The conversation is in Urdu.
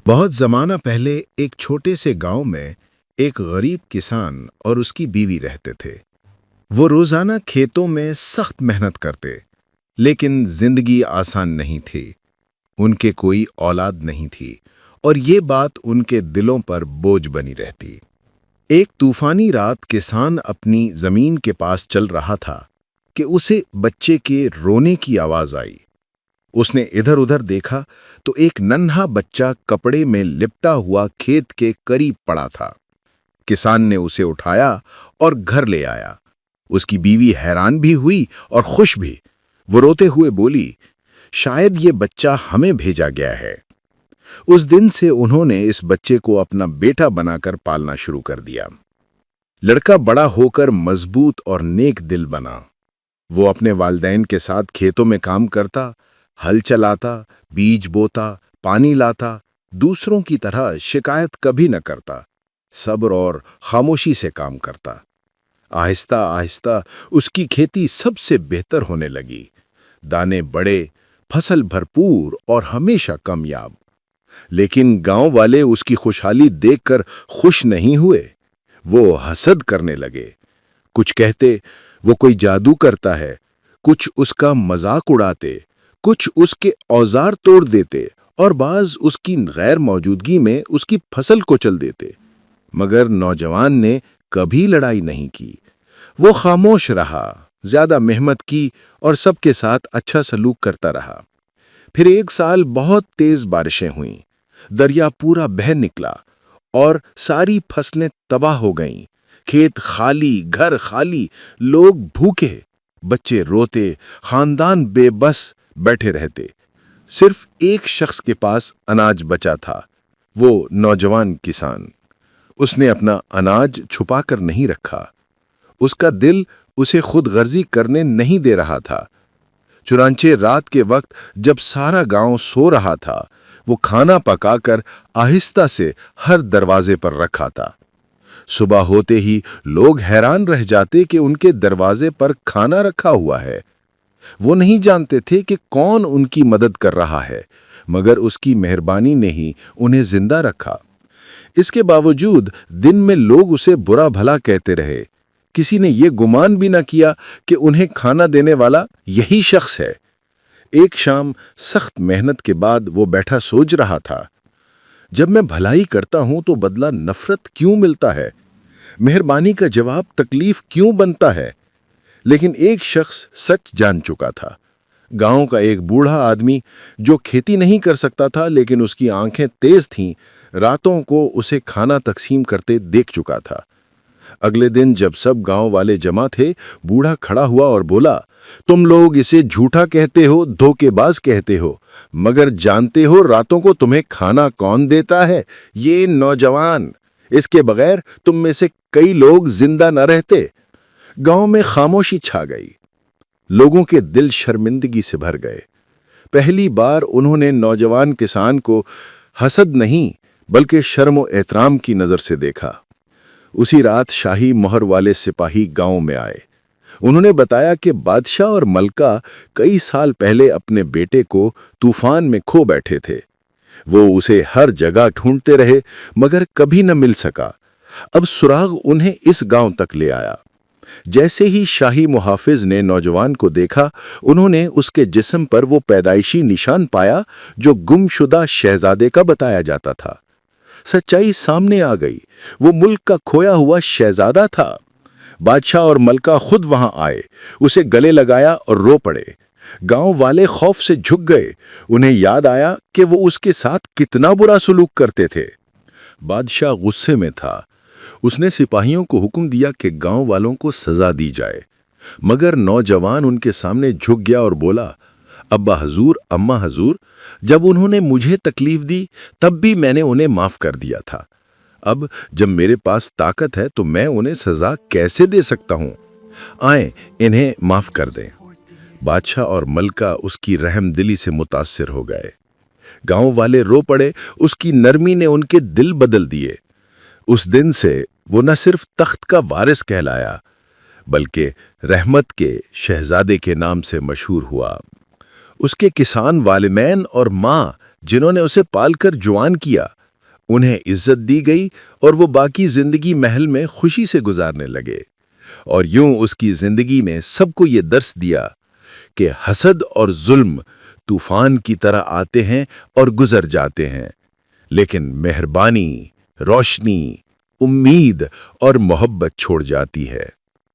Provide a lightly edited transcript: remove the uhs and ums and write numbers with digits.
بہت زمانہ پہلے ایک چھوٹے سے گاؤں میں ایک غریب کسان اور اس کی بیوی رہتے تھے۔ وہ روزانہ کھیتوں میں سخت محنت کرتے، لیکن زندگی آسان نہیں تھی۔ ان کے کوئی اولاد نہیں تھی اور یہ بات ان کے دلوں پر بوجھ بنی رہتی۔ ایک طوفانی رات کسان اپنی زمین کے پاس چل رہا تھا کہ اسے بچے کے رونے کی آواز آئی۔ اس نے ادھر ادھر دیکھا تو ایک ننھا بچہ کپڑے میں لپٹا ہوا کھیت کے قریب پڑا تھا۔ کسان نے اسے اٹھایا اور گھر لے آیا۔ اس کی بیوی حیران بھی ہوئی اور خوش بھی۔ وہ روتے ہوئے بولی، شاید یہ بچہ ہمیں بھیجا گیا ہے۔ اس دن سے انہوں نے اس بچے کو اپنا بیٹا بنا کر پالنا شروع کر دیا۔ لڑکا بڑا ہو کر مضبوط اور نیک دل بنا۔ وہ اپنے والدین کے ساتھ کھیتوں میں کام کرتا، ہل چلاتا، بیج بوتا، پانی لاتا، دوسروں کی طرح شکایت کبھی نہ کرتا، صبر اور خاموشی سے کام کرتا۔ آہستہ آہستہ اس کی کھیتی سب سے بہتر ہونے لگی۔ دانے بڑے، فصل بھرپور اور ہمیشہ کامیاب۔ لیکن گاؤں والے اس کی خوشحالی دیکھ کر خوش نہیں ہوئے۔ وہ حسد کرنے لگے۔ کچھ کہتے وہ کوئی جادو کرتا ہے، کچھ اس کا مذاق اڑاتے، کچھ اس کے اوزار توڑ دیتے اور بعض اس کی غیر موجودگی میں اس کی فصل کو چل دیتے۔ مگر نوجوان نے کبھی لڑائی نہیں کی۔ وہ خاموش رہا، زیادہ محنت کی اور سب کے ساتھ اچھا سلوک کرتا رہا۔ پھر ایک سال بہت تیز بارشیں ہوئیں، دریا پورا بہہ نکلا اور ساری فصلیں تباہ ہو گئیں۔ کھیت خالی، گھر خالی، لوگ بھوکے، بچے روتے، خاندان بے بس بیٹھے رہتے۔ صرف ایک شخص کے پاس اناج بچا تھا، وہ نوجوان کسان۔ اس نے اپنا اناج چھپا کر نہیں رکھا۔ اس کا دل اسے خود غرضی کرنے نہیں دے رہا تھا۔ چنانچہ رات کے وقت جب سارا گاؤں سو رہا تھا، وہ کھانا پکا کر آہستہ سے ہر دروازے پر رکھا تھا۔ صبح ہوتے ہی لوگ حیران رہ جاتے کہ ان کے دروازے پر کھانا رکھا ہوا ہے۔ وہ نہیں جانتے تھے کہ کون ان کی مدد کر رہا ہے، مگر اس کی مہربانی نے ہی انہیں زندہ رکھا۔ اس کے باوجود دن میں لوگ اسے برا بھلا کہتے رہے۔ کسی نے یہ گمان بھی نہ کیا کہ انہیں کھانا دینے والا یہی شخص ہے۔ ایک شام سخت محنت کے بعد وہ بیٹھا سوچ رہا تھا، جب میں بھلائی کرتا ہوں تو بدلہ نفرت کیوں ملتا ہے؟ مہربانی کا جواب تکلیف کیوں بنتا ہے؟ لیکن ایک شخص سچ جان چکا تھا۔ گاؤں کا ایک بوڑھا آدمی جو کھیتی نہیں کر سکتا تھا لیکن اس کی آنکھیں تیز تھیں، راتوں کو اسے کھانا تقسیم کرتے دیکھ چکا تھا۔ اگلے دن جب سب گاؤں والے جمع تھے، بوڑھا کھڑا ہوا اور بولا، تم لوگ اسے جھوٹا کہتے ہو، دھوکے باز کہتے ہو، مگر جانتے ہو راتوں کو تمہیں کھانا کون دیتا ہے؟ یہ نوجوان۔ اس کے بغیر تم میں سے کئی لوگ زندہ نہ رہتے۔ گاؤں میں خاموشی چھا گئی۔ لوگوں کے دل شرمندگی سے بھر گئے۔ پہلی بار انہوں نے نوجوان کسان کو حسد نہیں بلکہ شرم و احترام کی نظر سے دیکھا۔ اسی رات شاہی مہر والے سپاہی گاؤں میں آئے۔ انہوں نے بتایا کہ بادشاہ اور ملکہ کئی سال پہلے اپنے بیٹے کو طوفان میں کھو بیٹھے تھے۔ وہ اسے ہر جگہ ڈھونڈتے رہے مگر کبھی نہ مل سکا۔ اب سراغ انہیں اس گاؤں تک لے آیا۔ جیسے ہی شاہی محافظ نے نوجوان کو دیکھا، انہوں نے اس کے جسم پر وہ پیدائشی نشان پایا جو گم شدہ شہزادے کا بتایا جاتا تھا۔ سچائی سامنے آ گئی، وہ ملک کا کھویا ہوا شہزادہ تھا۔ بادشاہ اور ملکہ خود وہاں آئے، اسے گلے لگایا اور رو پڑے۔ گاؤں والے خوف سے جھک گئے، انہیں یاد آیا کہ وہ اس کے ساتھ کتنا برا سلوک کرتے تھے۔ بادشاہ غصے میں تھا۔ اس نے سپاہیوں کو حکم دیا کہ گاؤں والوں کو سزا دی جائے، مگر نوجوان ان کے سامنے جھک گیا اور بولا، ابا حضور، اماں حضور، جب انہوں نے مجھے تکلیف دی تب بھی میں نے انہیں معاف کر دیا تھا۔ اب جب میرے پاس طاقت ہے تو میں انہیں سزا کیسے دے سکتا ہوں؟ آئیں انہیں معاف کر دیں۔ بادشاہ اور ملکہ اس کی رحم دلی سے متاثر ہو گئے۔ گاؤں والے رو پڑے، اس کی نرمی نے ان کے دل بدل دیے۔ اس دن سے وہ نہ صرف تخت کا وارث کہلایا بلکہ رحمت کے شہزادے کے نام سے مشہور ہوا۔ اس کے کسان والدین اور ماں جنہوں نے اسے پال کر جوان کیا، انہیں عزت دی گئی اور وہ باقی زندگی محل میں خوشی سے گزارنے لگے۔ اور یوں اس کی زندگی میں سب کو یہ درس دیا کہ حسد اور ظلم طوفان کی طرح آتے ہیں اور گزر جاتے ہیں، لیکن مہربانی، روشنی، امید اور محبت چھوڑ جاتی ہے۔